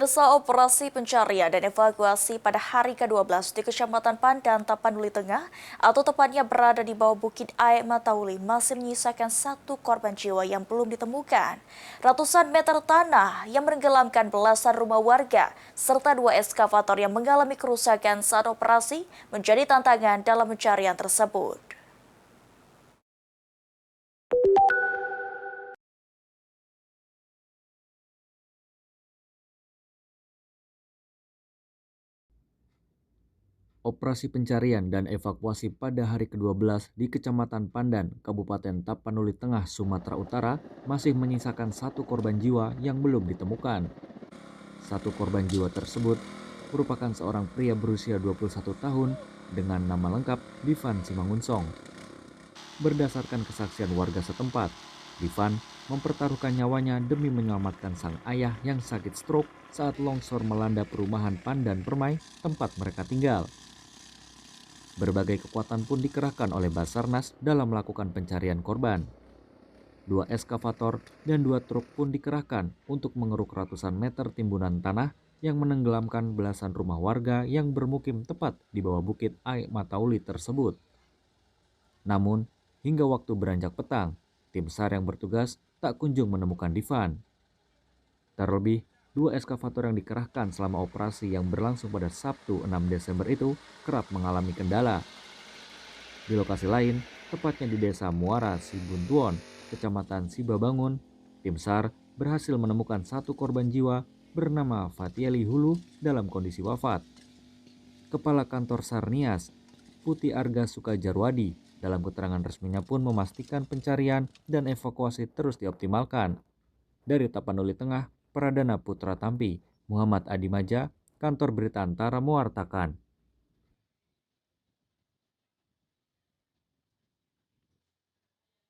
Pemirsa, operasi pencarian dan evakuasi pada hari ke-12 di Kecamatan Pandan, Tapanuli Tengah atau tepatnya berada di bawah Bukit Aek Matauli masih menyisakan satu korban jiwa yang belum ditemukan. Ratusan meter tanah yang menenggelamkan belasan rumah warga serta dua eskavator yang mengalami kerusakan saat operasi menjadi tantangan dalam pencarian tersebut. Operasi pencarian dan evakuasi pada hari ke-12 di Kecamatan Pandan, Kabupaten Tapanuli Tengah, Sumatera Utara masih menyisakan satu korban jiwa yang belum ditemukan. Satu korban jiwa tersebut merupakan seorang pria berusia 21 tahun dengan nama lengkap Divan Simangunsong. Berdasarkan kesaksian warga setempat, Divan mempertaruhkan nyawanya demi menyelamatkan sang ayah yang sakit stroke saat longsor melanda perumahan Pandan Permai tempat mereka tinggal. Berbagai kekuatan pun dikerahkan oleh Basarnas dalam melakukan pencarian korban. Dua eskavator dan dua truk pun dikerahkan untuk mengeruk ratusan meter timbunan tanah yang menenggelamkan belasan rumah warga yang bermukim tepat di bawah Bukit Aek Matauli tersebut. Namun, hingga waktu beranjak petang, tim SAR yang bertugas tak kunjung menemukan Divan. Terlebih, dua eskavator yang dikerahkan selama operasi yang berlangsung pada Sabtu 6 Desember itu kerap mengalami kendala. Di lokasi lain, tepatnya di Desa Muara Sibuntuon, Kecamatan Sibabangun, tim SAR berhasil menemukan satu korban jiwa bernama Fatieli Hulu dalam kondisi wafat. Kepala Kantor SAR Nias, Putih Arga Sukajarwadi, dalam keterangan resminya pun memastikan pencarian dan evakuasi terus dioptimalkan. Dari Tapanuli Tengah, Pradana Putra Tampi, Muhammad Adi Maja, Kantor Berita Antara mewartakan.